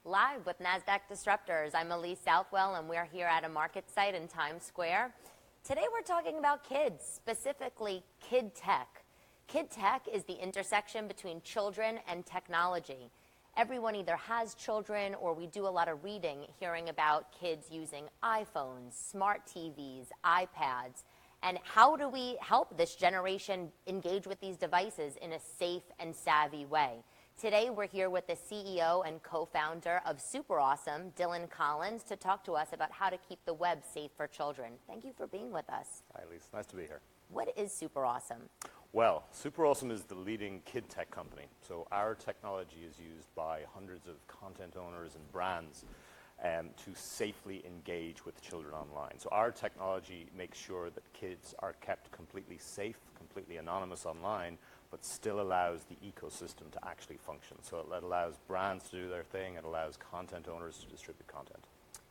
Live with Nasdaq Disruptors. I'm Elise Southwell, and we're here at a market site in Times Square. Today we're talking about kids, specifically kid tech. Kid tech is the intersection between children and technology. Everyone either has children, or we do a lot of reading, hearing about kids using iPhones, smart TVs, iPads. And how do we help this generation engage with these devices in a safe and savvy way? Today, we're here with the CEO and co-founder of Super Awesome, Dylan Collins, to talk to us about how to keep the web safe for children. Thank you for being with us. Hi, Elise. Nice to be here. What is Super Awesome? Well, Super Awesome is the leading kid tech company. So our technology is used by hundreds of content owners and brands to safely engage with children online. So our technology makes sure that kids are kept completely safe, completely anonymous online, but still allows the ecosystem to actually function. So it allows brands to do their thing, it allows content owners to distribute content.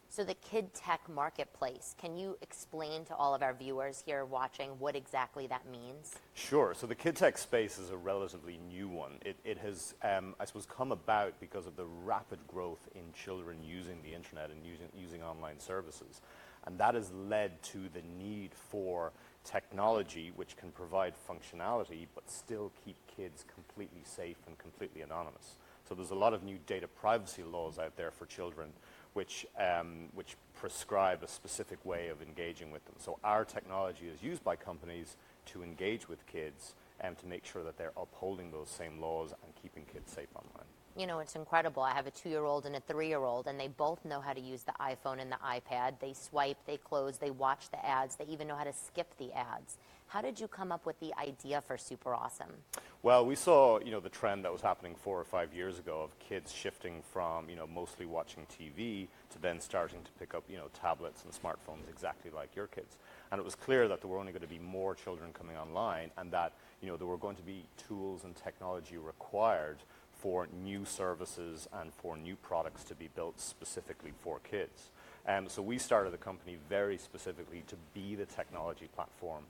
So the kid tech marketplace, can you explain to all of our viewers here watching what exactly that means? Sure. So the kid tech space is a relatively new one. It has, I suppose, come about because of the rapid growth in children using the internet and using online services. And that has led to the need for technology which can provide functionality but still keep kids completely safe and completely anonymous. So there's a lot of new data privacy laws out there for children which prescribe a specific way of engaging with them. So our technology is used by companies to engage with kids and to make sure that they're upholding those same laws and keeping kids safe online. You know, it's incredible. I have a 2-year-old and a 3-year-old, and they both know how to use the iPhone and the iPad. They swipe, they close, they watch the ads. They even know how to skip the ads. How did you come up with the idea for Super Awesome? Well, we saw, the trend that was happening 4 or 5 years ago of kids shifting from, mostly watching TV to then starting to pick up, tablets and smartphones exactly like your kids. And it was clear that there were only going to be more children coming online and that, there were going to be tools and technology required for new services and for new products to be built specifically for kids. So we started the company very specifically to be the technology platform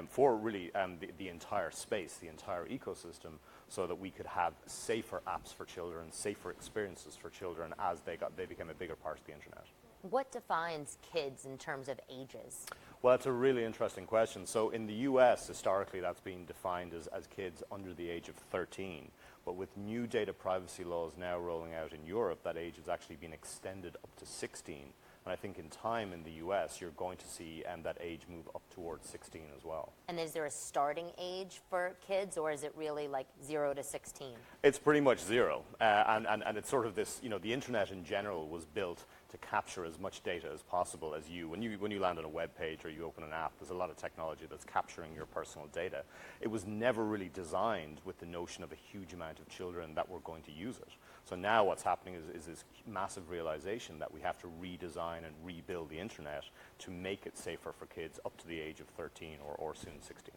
for really the entire space, the entire ecosystem, so that we could have safer apps for children, safer experiences for children as they became a bigger part of the internet. What defines kids in terms of ages? Well, that's a really interesting question. So in the US, historically, that's been defined as kids under the age of 13. But with new data privacy laws now rolling out in Europe, that age has actually been extended up to 16. And I think in time in the US, you're going to see that age move up towards 16 as well. And is there a starting age for kids, or is it really like 0 to 16? It's pretty much 0. And it's sort of this, the internet in general was built to capture as much data as possible as when you land on a web page or you open an app, there's a lot of technology that's capturing your personal data. It was never really designed with the notion of a huge amount of children that were going to use it. So now what's happening is this massive realization that we have to redesign and rebuild the internet to make it safer for kids up to the age of 13 or soon 16.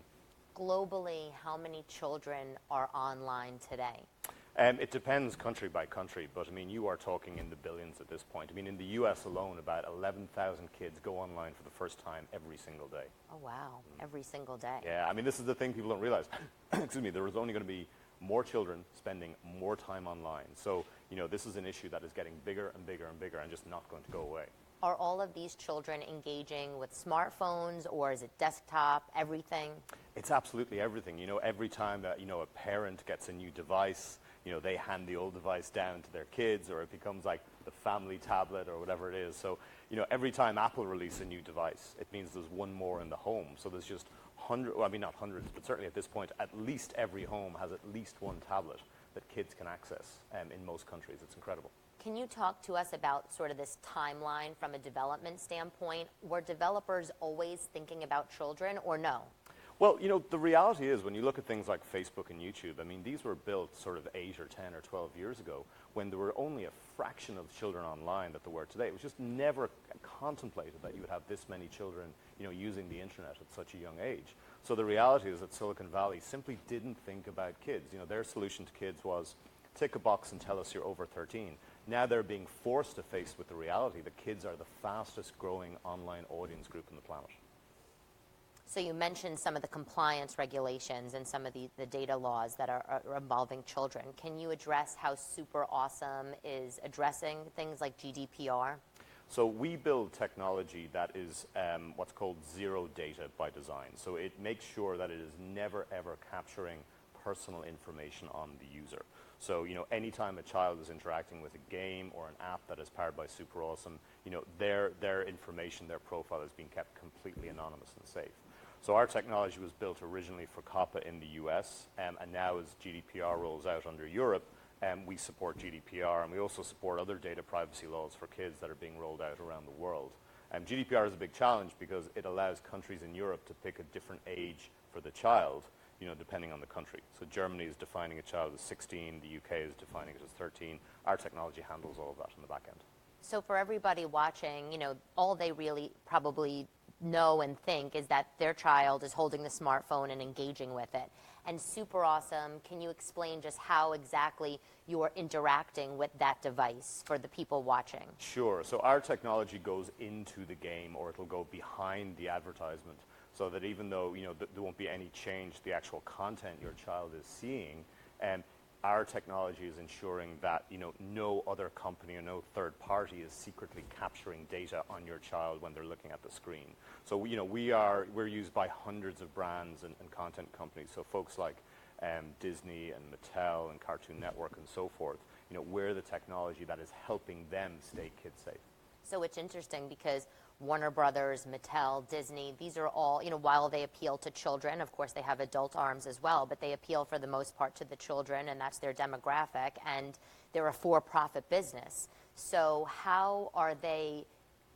Globally, how many children are online today? It depends country by country, but I mean, you are talking in the billions at this point. I mean, in the US alone, about 11,000 kids go online for the first time every single day. Oh, wow. Every single day. Yeah, I mean, this is the thing people don't realize. Excuse me, there is only going to be more children spending more time online. So, this is an issue that is getting bigger and bigger and bigger and just not going to go away. Are all of these children engaging with smartphones, or is it desktop, everything? It's absolutely everything. Every time that, a parent gets a new device, they hand the old device down to their kids, or it becomes like the family tablet or whatever it is. So, every time Apple releases a new device, it means there's one more in the home. So there's just not hundreds, but certainly at this point, at least every home has at least one tablet that kids can access in most countries. It's incredible. Can you talk to us about sort of this timeline from a development standpoint? Were developers always thinking about children, or no? Well, the reality is when you look at things like Facebook and YouTube, I mean, these were built sort of 8 or 10 or 12 years ago when there were only a fraction of children online that there were today. It was just never contemplated that you would have this many children, using the internet at such a young age. So the reality is that Silicon Valley simply didn't think about kids. Their solution to kids was tick a box and tell us you're over 13. Now they're being forced to face with the reality that kids are the fastest growing online audience group on the planet. So you mentioned some of the compliance regulations and some of the data laws that are involving children. Can you address how Super Awesome is addressing things like GDPR? So we build technology that is what's called zero data by design. So it makes sure that it is never ever capturing personal information on the user. So, anytime a child is interacting with a game or an app that is powered by Super Awesome, their information, their profile is being kept completely anonymous and safe. So our technology was built originally for COPPA in the US, and now as GDPR rolls out under Europe, we support GDPR, and we also support other data privacy laws for kids that are being rolled out around the world. GDPR is a big challenge because it allows countries in Europe to pick a different age for the child, depending on the country. So Germany is defining a child as 16, the UK is defining it as 13. Our technology handles all of that on the back end. So for everybody watching, all they really probably know and think is that their child is holding the smartphone and engaging with it. And Super Awesome, can you explain just how exactly you are interacting with that device for the people watching? Sure. So our technology goes into the game, or it'll go behind the advertisement, so that even though there won't be any change to the actual content your child is seeing, our technology is ensuring that no other company or no third party is secretly capturing data on your child when they're looking at the screen. So we're used by hundreds of brands and content companies. So folks like Disney and Mattel and Cartoon Network and so forth. We're the technology that is helping them stay kid safe. So it's interesting because Warner Brothers, Mattel, Disney, these are all, while they appeal to children, of course they have adult arms as well, but they appeal for the most part to the children, and that's their demographic, and they're a for-profit business. So how are they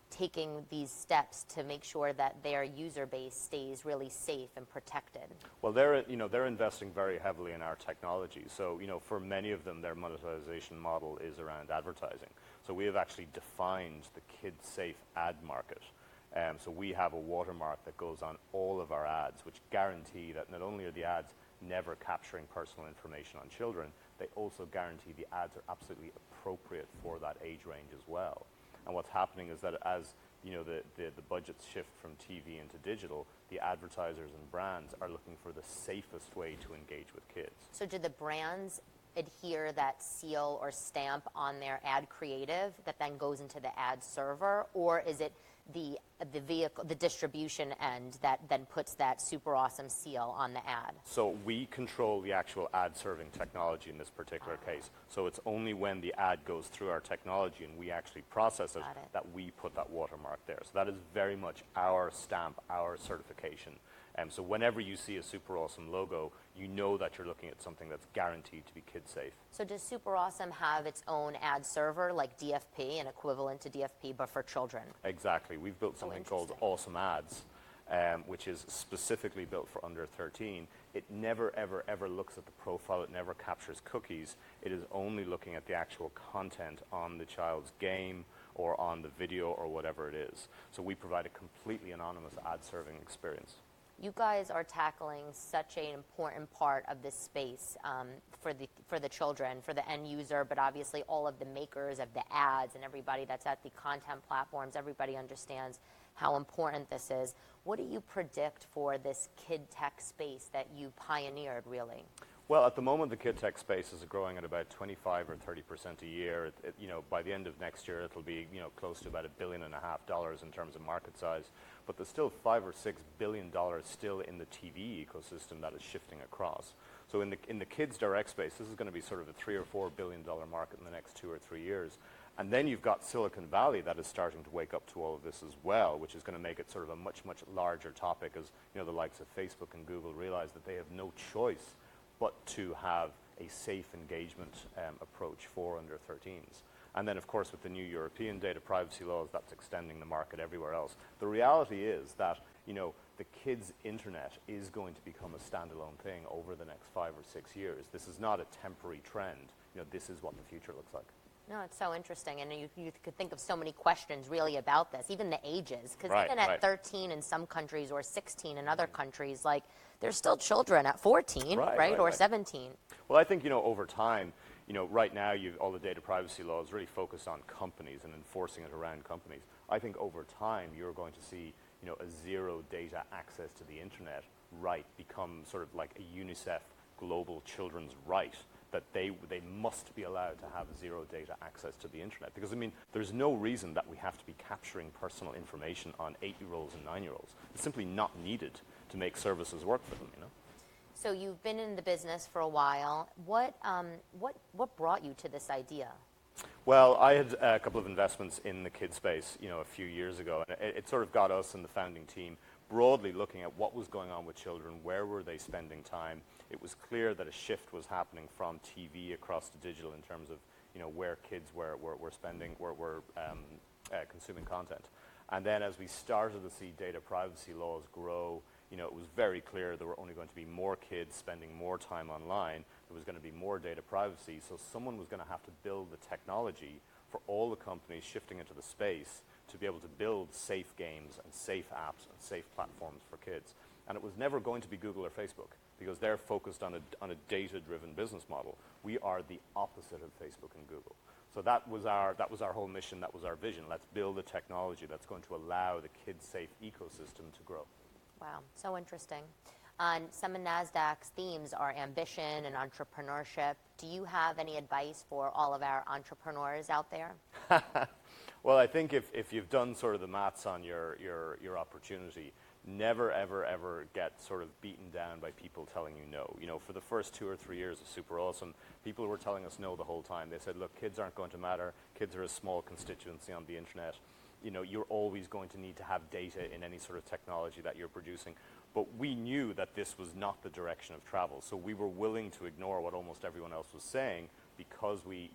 taking these steps to make sure that their user base stays really safe and protected? Well, they're investing very heavily in our technology. So, for many of them, their monetization model is around advertising. So we have actually defined the kid-safe ad market. So we have a watermark that goes on all of our ads, which guarantee that not only are the ads never capturing personal information on children, they also guarantee the ads are absolutely appropriate for that age range as well. And what's happening is that as the budgets shift from TV into digital, the advertisers and brands are looking for the safest way to engage with kids. So do the brands adhere that seal or stamp on their ad creative that then goes into the ad server, or is it the vehicle, the distribution end that then puts that Super Awesome seal on the ad? So we control the actual ad serving technology in this particular case. So it's only when the ad goes through our technology and we actually process it that we put that watermark there. So that is very much our stamp, our certification. So whenever you see a Super Awesome logo, you know that you're looking at something that's guaranteed to be kid safe. So does Super Awesome have its own ad server like DFP, an equivalent to DFP, but for children? Exactly. We've built something called Awesome Ads, which is specifically built for under 13. It never, ever, ever looks at the profile. It never captures cookies. It is only looking at the actual content on the child's game or on the video or whatever it is. So we provide a completely anonymous ad serving experience. You guys are tackling such an important part of this space for the children, for the end user, but obviously all of the makers of the ads and everybody that's at the content platforms. Everybody understands how important this is. What do you predict for this kid tech space that you pioneered, really? Well, at the moment, the kid tech space is growing at about 25 or 30% a year. By the end of next year, it'll be close to about $1.5 billion in terms of market size. But there's still $5 or $6 billion still in the TV ecosystem that is shifting across. So in the kids direct space, this is going to be sort of a $3 or $4 billion market in the next 2 or 3 years. And then you've got Silicon Valley that is starting to wake up to all of this as well, which is going to make it sort of a much, much larger topic as the likes of Facebook and Google realize that they have no choice but to have a safe engagement approach for under 13s. And then, of course, with the new European data privacy laws, that's extending the market everywhere else. The reality is that, the kids' internet is going to become a standalone thing over the next 5 or 6 years. This is not a temporary trend. This is what the future looks like. No, it's so interesting, and you could think of so many questions really about this, even the ages, because even at 13 in some countries or 16 in other countries, like there's still children at 14, or 17. Well, I think over time, right now all the data privacy laws really focus on companies and enforcing it around companies. I think over time you're going to see a zero data access to the internet right become sort of like a UNICEF global children's right, that they must be allowed to have zero data access to the internet. Because, I mean, there's no reason that we have to be capturing personal information on 8-year-olds and 9-year-olds. It's simply not needed to make services work for them, So you've been in the business for a while. What brought you to this idea? Well, I had a couple of investments in the kid space, a few years ago, and it sort of got us and the founding team broadly looking at what was going on with children, where were they spending time. It was clear that a shift was happening from TV across to digital in terms of, where kids were consuming content. And then as we started to see data privacy laws grow, it was very clear there were only going to be more kids spending more time online. There was going to be more data privacy, so someone was going to have to build the technology for all the companies shifting into the space to be able to build safe games and safe apps and safe platforms for kids. And it was never going to be Google or Facebook, because they're focused on a data-driven business model. We are the opposite of Facebook and Google. So that was our whole mission, that was our vision. Let's build a technology that's going to allow the kid-safe ecosystem to grow. Wow, so interesting. Some of Nasdaq's themes are ambition and entrepreneurship. Do you have any advice for all of our entrepreneurs out there? Well, I think if you've done sort of the maths on your opportunity, never, ever, ever get sort of beaten down by people telling you no. For the first 2 or 3 years of Super Awesome, people were telling us no the whole time. They said, look, kids aren't going to matter. Kids are a small constituency on the internet. You're always going to need to have data in any sort of technology that you're producing. But we knew that this was not the direction of travel. So we were willing to ignore what almost everyone else was saying because we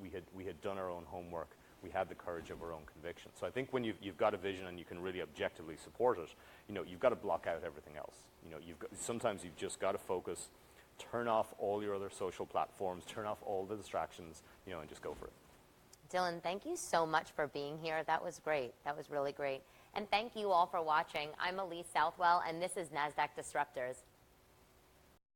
had done our own homework. We had the courage of our own conviction. So I think when you've got a vision and you can really objectively support it, you've got to block out everything else. Sometimes you've just got to focus, turn off all your other social platforms, turn off all the distractions, and just go for it. Dylan, thank you so much for being here. That was great. That was really great. And thank you all for watching. I'm Elise Southwell, and this is Nasdaq Disruptors.